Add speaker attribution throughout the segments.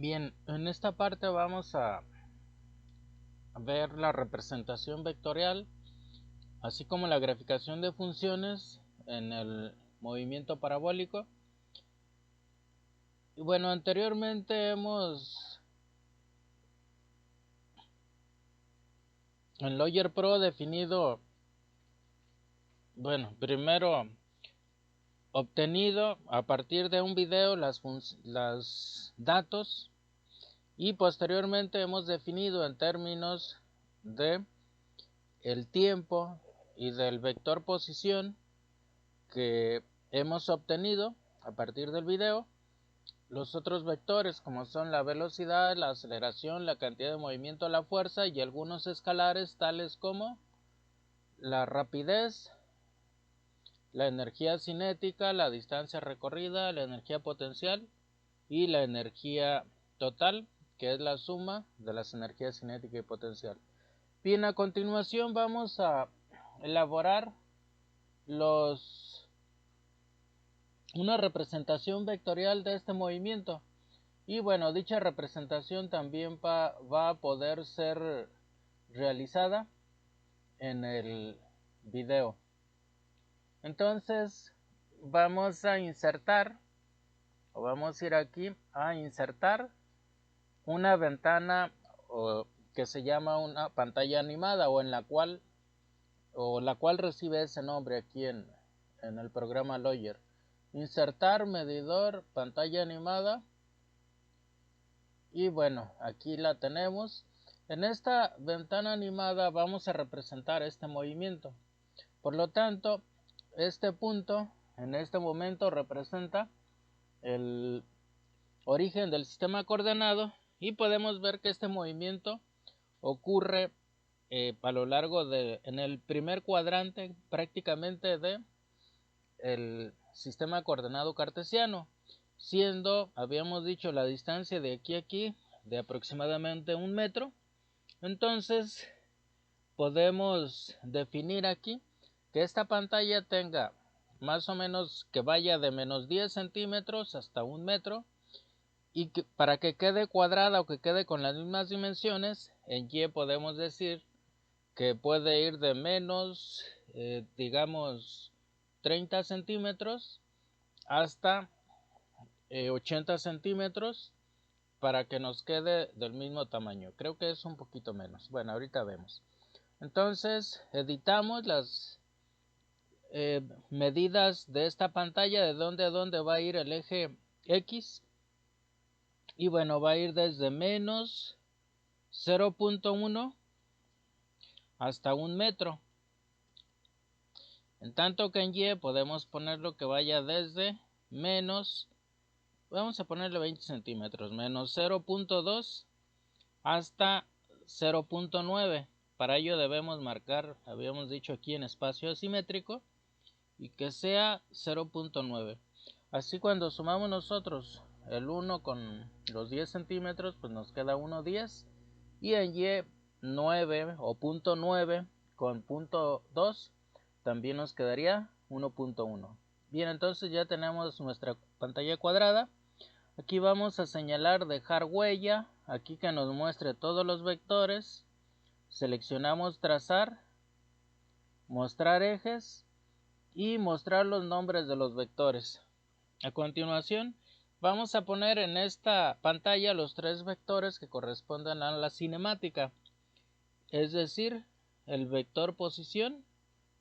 Speaker 1: Bien, en esta parte vamos a ver la representación vectorial, así como la graficación de funciones en el movimiento parabólico. Y bueno, anteriormente hemos en Lawyer Pro definido, primero obtenido a partir de un video los datos, y posteriormente hemos definido en términos de el tiempo y del vector posición que hemos obtenido a partir del video los otros vectores, como son la velocidad, la aceleración, la cantidad de movimiento, la fuerza, y algunos escalares tales como la rapidez, la energía cinética, la distancia recorrida, la energía potencial y la energía total, que es la suma de las energías cinética y potencial. Bien, a continuación vamos a elaborar una representación vectorial de este movimiento. Y bueno, dicha representación también va a poder ser realizada en el video. Entonces vamos a insertar, o vamos a ir aquí a insertar una ventana que se llama una pantalla animada, o la cual recibe ese nombre aquí en el programa Lawyer. Insertar medidor pantalla animada. Y bueno, aquí la tenemos. En esta ventana animada vamos a representar este movimiento. Por lo tanto, este punto en este momento representa el origen del sistema coordenado, y podemos ver que este movimiento ocurre a lo largo en el primer cuadrante prácticamente de el sistema coordenado cartesiano, siendo, habíamos dicho, la distancia de aquí a aquí de aproximadamente 1 metro. Entonces podemos definir aquí que esta pantalla tenga más o menos, que vaya de menos 10 centímetros hasta 1 metro, y que para que quede cuadrada o que quede con las mismas dimensiones, en Y podemos decir que puede ir de menos, digamos, 30 centímetros hasta 80 centímetros, para que nos quede del mismo tamaño. Creo que es un poquito menos. Bueno, ahorita vemos. Entonces editamos las medidas de esta pantalla, de dónde a dónde va a ir el eje X. Y bueno, va a ir desde menos 0.1 hasta 1 metro. En tanto que en Y podemos ponerlo que vaya desde menos, vamos a ponerle 20 centímetros, menos 0.2 hasta 0.9. Para ello debemos marcar, habíamos dicho aquí, en espacio asimétrico, y que sea 0.9. Así, cuando sumamos nosotros el 1 con los 10 centímetros, pues nos queda 1,10, y en Y 9 o 0.9 con 0.2 también nos quedaría 1.1. Bien, entonces ya tenemos nuestra pantalla cuadrada. Aquí vamos a señalar dejar huella, aquí que nos muestre todos los vectores. Seleccionamos trazar, mostrar ejes y mostrar los nombres de los vectores. A continuación vamos a poner en esta pantalla los 3 vectores que corresponden a la cinemática, es decir, el vector posición,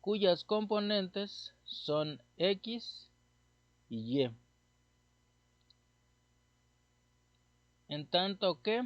Speaker 1: cuyas componentes son X y Y. En tanto que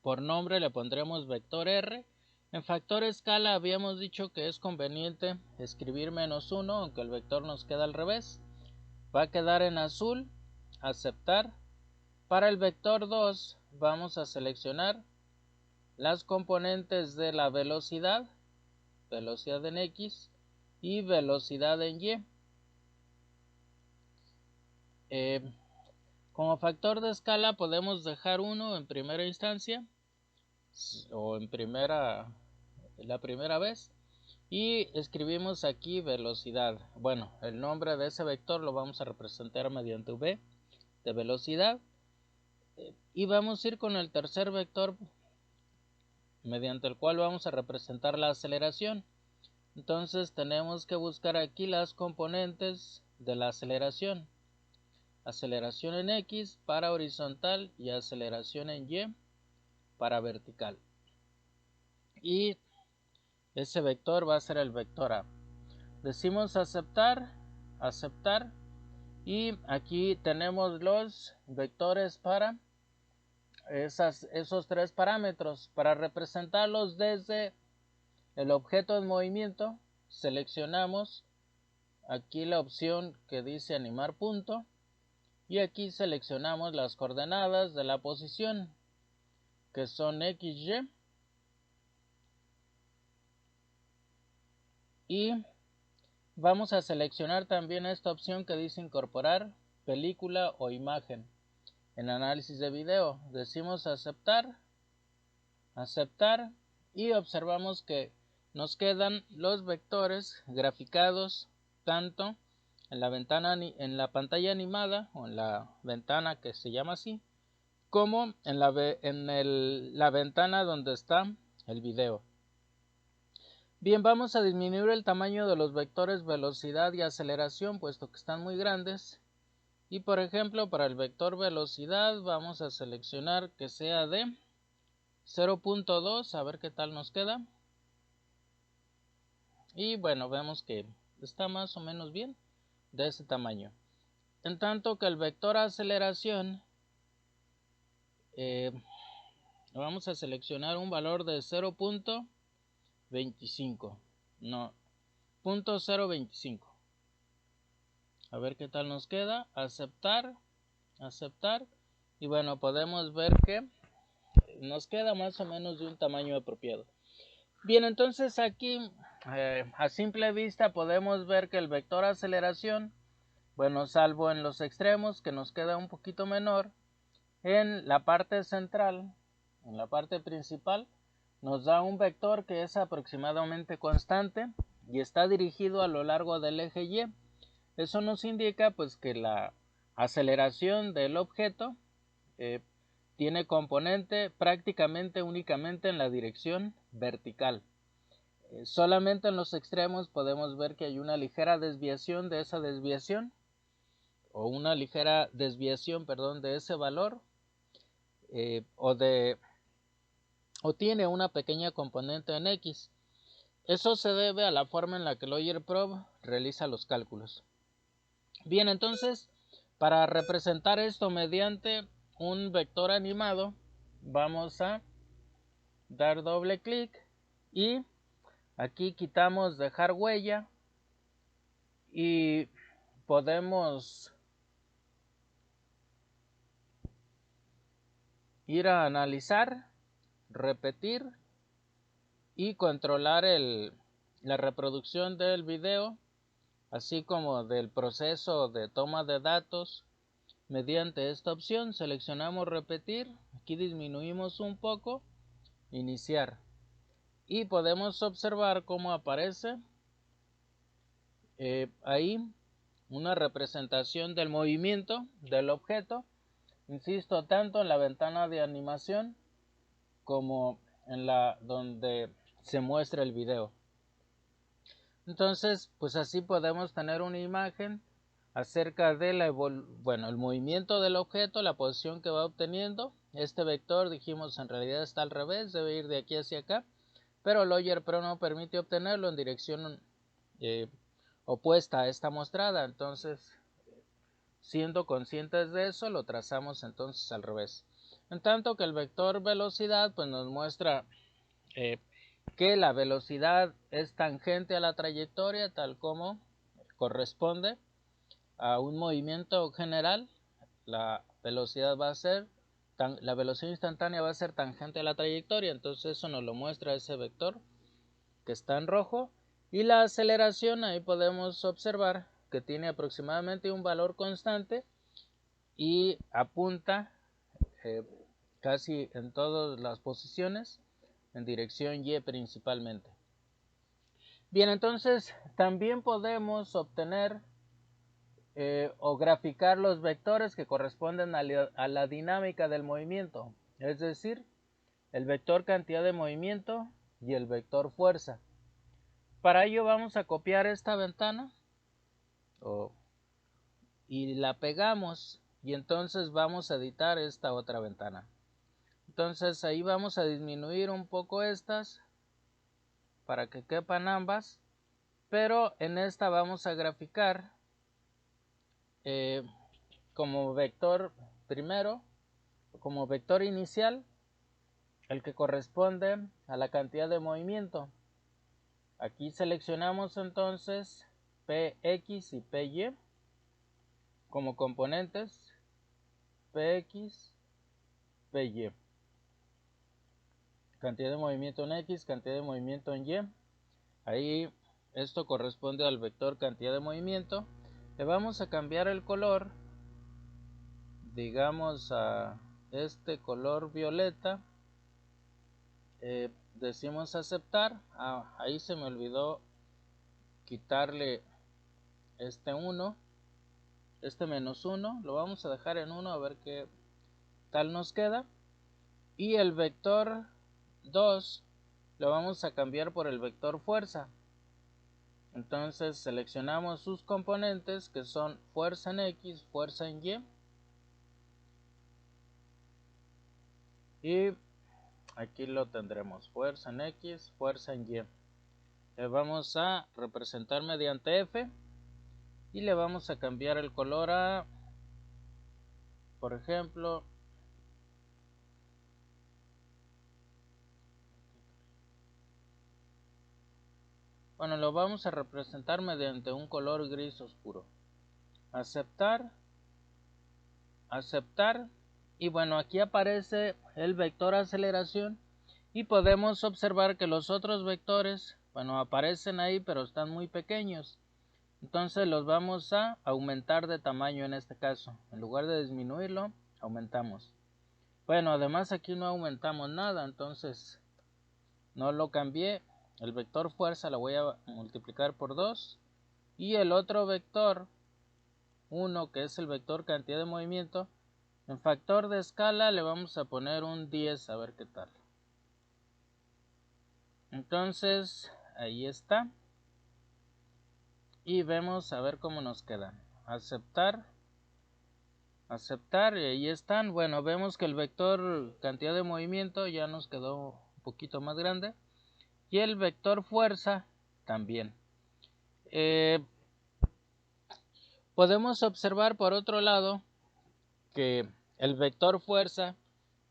Speaker 1: por nombre le pondremos vector R. En factor escala habíamos dicho que es conveniente escribir -1, aunque el vector nos queda al revés. Va a quedar en azul, aceptar. Para el vector 2 vamos a seleccionar las componentes de la velocidad en X y velocidad en Y. Como factor de escala podemos dejar 1 en primera instancia, o en la primera vez, y escribimos aquí velocidad. Bueno, el nombre de ese vector lo vamos a representar mediante V de velocidad, Y vamos a ir con el tercer vector mediante el cual vamos a representar la aceleración. Entonces tenemos que buscar aquí las componentes de la aceleración. Aceleración en X para horizontal y aceleración en Y para vertical. Y ese vector va a ser el vector A. Decimos aceptar, aceptar, y aquí tenemos los vectores para esos tres parámetros. Para representarlos desde el objeto en movimiento, seleccionamos aquí la opción que dice animar punto y aquí seleccionamos las coordenadas de la posición que son XY y vamos a seleccionar también esta opción que dice incorporar película o imagen. En análisis de video decimos aceptar, aceptar y observamos que nos quedan los vectores graficados tanto en la pantalla animada o en la ventana que se llama así, como en la ventana donde está el video. Bien, vamos a disminuir el tamaño de los vectores velocidad y aceleración puesto que están muy grandes. Y por ejemplo, para el vector velocidad vamos a seleccionar que sea de 0.2, a ver qué tal nos queda. Y bueno, vemos que está más o menos bien de ese tamaño. En tanto que el vector aceleración vamos a seleccionar un valor de 0.25. No, 0.025. A ver qué tal nos queda. Aceptar, aceptar. Y bueno, podemos ver que nos queda más o menos de un tamaño apropiado. Bien, entonces aquí a simple vista podemos ver que el vector aceleración, bueno, salvo en los extremos que nos queda un poquito menor, en la parte central, en la parte principal, nos da un vector que es aproximadamente constante y está dirigido a lo largo del eje Y. Eso nos indica pues que la aceleración del objeto tiene componente prácticamente únicamente en la dirección vertical. Solamente en los extremos podemos ver que hay una ligera desviación de esa desviación o una ligera desviación, perdón, de ese valor o tiene una pequeña componente en X. Eso se debe a la forma en la que el Lawyer Probe realiza los cálculos. Bien, entonces, para representar esto mediante un vector animado, vamos a dar doble clic y aquí quitamos dejar huella y podemos ir a analizar, repetir y controlar la reproducción del video, así como del proceso de toma de datos. Mediante esta opción seleccionamos repetir, aquí disminuimos un poco, iniciar y podemos observar cómo aparece ahí una representación del movimiento del objeto, insisto, tanto en la ventana de animación como en la donde se muestra el video. Entonces, pues así podemos tener una imagen acerca de el movimiento del objeto, la posición que va obteniendo. Este vector, dijimos, en realidad está al revés, debe ir de aquí hacia acá, pero Lawyer Pro no permite obtenerlo en dirección opuesta a esta mostrada. Entonces, siendo conscientes de eso, lo trazamos entonces al revés. En tanto que el vector velocidad pues nos muestra que la velocidad es tangente a la trayectoria, tal como corresponde a un movimiento general. La velocidad instantánea va a ser tangente a la trayectoria, entonces eso nos lo muestra ese vector que está en rojo. Y la aceleración, ahí podemos observar que tiene aproximadamente un valor constante y apunta casi en todas las posiciones en dirección Y principalmente. Bien, entonces también podemos obtener o graficar los vectores que corresponden a la dinámica del movimiento, es decir, el vector cantidad de movimiento y el vector fuerza. Para ello vamos a copiar esta ventana y la pegamos, y entonces vamos a editar esta otra ventana. Entonces ahí vamos a disminuir un poco estas para que quepan ambas, pero en esta vamos a graficar como vector primero, como vector inicial, el que corresponde a la cantidad de movimiento. Aquí seleccionamos entonces Px y Py como componentes, Px, Py. Cantidad de movimiento en X, cantidad de movimiento en Y. Ahí esto corresponde al vector cantidad de movimiento. Le vamos a cambiar el color, digamos a este color violeta. Decimos aceptar. Ahí se me olvidó quitarle este 1, este menos 1, lo vamos a dejar en 1 a ver qué tal nos queda. Y el vector 2 lo vamos a cambiar por el vector fuerza. Entonces seleccionamos sus componentes, que son fuerza en X, fuerza en Y. Y aquí lo tendremos, fuerza en X, fuerza en Y. Le vamos a representar mediante F y le vamos a cambiar el color a, por ejemplo, bueno, lo vamos a representar mediante un color gris oscuro. Aceptar, aceptar, y bueno, aquí aparece el vector aceleración y podemos observar que los otros vectores, bueno, aparecen ahí pero están muy pequeños. Entonces los vamos a aumentar de tamaño en este caso. En lugar de disminuirlo, aumentamos. Bueno, además aquí no aumentamos nada, entonces no lo cambié. El vector fuerza lo voy a multiplicar por 2. Y el otro vector, 1, que es el vector cantidad de movimiento, en factor de escala le vamos a poner un 10, a ver qué tal. Entonces, ahí está. Y vemos a ver cómo nos quedan. Aceptar, aceptar, y ahí están. Bueno, vemos que el vector cantidad de movimiento ya nos quedó un poquito más grande. Y el vector fuerza también. Podemos observar por otro lado que el vector fuerza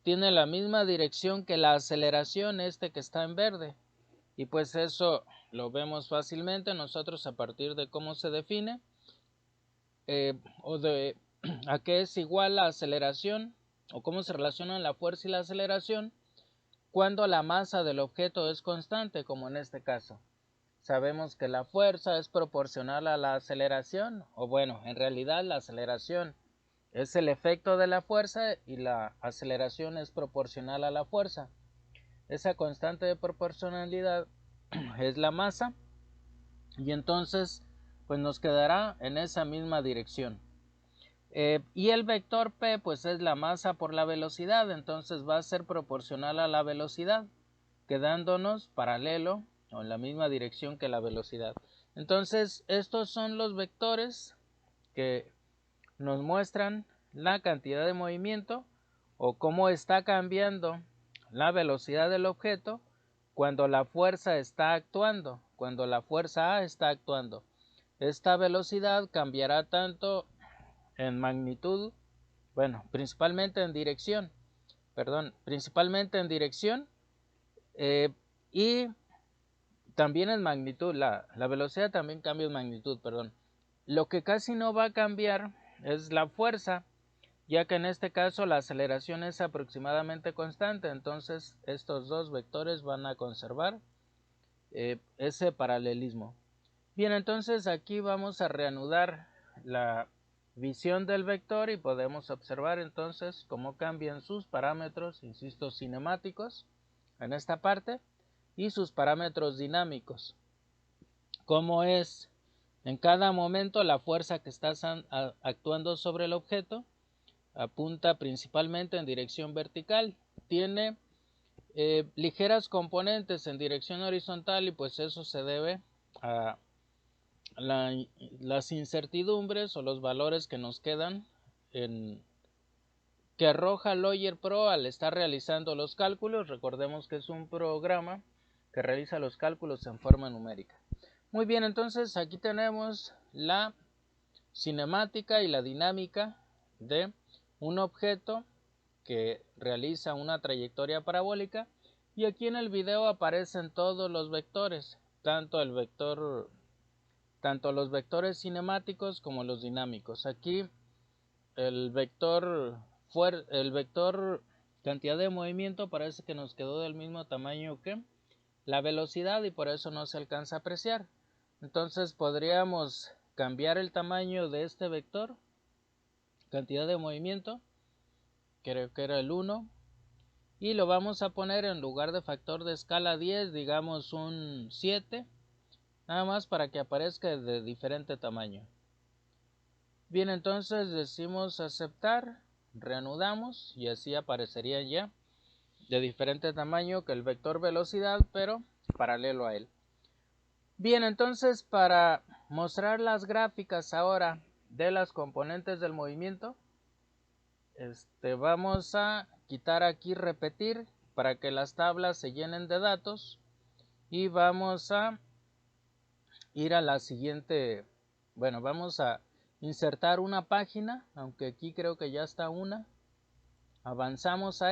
Speaker 1: tiene la misma dirección que la aceleración, este que está en verde. Y pues eso lo vemos fácilmente nosotros a partir de cómo se define o de a qué es igual la aceleración o cómo se relacionan la fuerza y la aceleración cuando la masa del objeto es constante, como en este caso. Sabemos que la fuerza es proporcional a la aceleración, o bueno, en realidad la aceleración es el efecto de la fuerza y la aceleración es proporcional a la fuerza. Esa constante de proporcionalidad es la masa y entonces pues nos quedará en esa misma dirección. Y el vector P pues es la masa por la velocidad, entonces va a ser proporcional a la velocidad, quedándonos paralelo o en la misma dirección que la velocidad. Entonces estos son los vectores que nos muestran la cantidad de movimiento o cómo está cambiando la velocidad del objeto cuando la fuerza está actuando, cuando la fuerza A está actuando. Esta velocidad cambiará tanto en magnitud, bueno, principalmente en dirección, y también en magnitud, la velocidad también cambia en magnitud, Lo que casi no va a cambiar es la fuerza, ya que en este caso la aceleración es aproximadamente constante, entonces estos dos vectores van a conservar ese paralelismo. Bien, entonces aquí vamos a reanudar la visión del vector y podemos observar entonces cómo cambian sus parámetros, insisto, cinemáticos en esta parte y sus parámetros dinámicos. Cómo es En cada momento la fuerza que está actuando sobre el objeto apunta principalmente en dirección vertical. Tiene ligeras componentes en dirección horizontal y pues eso se debe a las incertidumbres o los valores que nos quedan que arroja Lawyer Pro al estar realizando los cálculos. Recordemos que es un programa que realiza los cálculos en forma numérica. Muy bien, entonces aquí tenemos la cinemática y la dinámica de un objeto que realiza una trayectoria parabólica, y aquí en el video aparecen todos los vectores, tanto los vectores cinemáticos como los dinámicos. Aquí el vector cantidad de movimiento parece que nos quedó del mismo tamaño que la velocidad y por eso no se alcanza a apreciar. Entonces podríamos cambiar el tamaño de este vector cantidad de movimiento, creo que era el 1, y lo vamos a poner en lugar de factor de escala 10, digamos un 7, nada más para que aparezca de diferente tamaño. Bien, entonces decimos aceptar, reanudamos y así aparecería ya de diferente tamaño que el vector velocidad, pero paralelo a él. Bien, entonces para mostrar las gráficas ahora de las componentes del movimiento, vamos a quitar aquí repetir para que las tablas se llenen de datos y vamos a ir a la siguiente. Bueno, vamos a insertar una página, aunque aquí creo que ya está una. Avanzamos a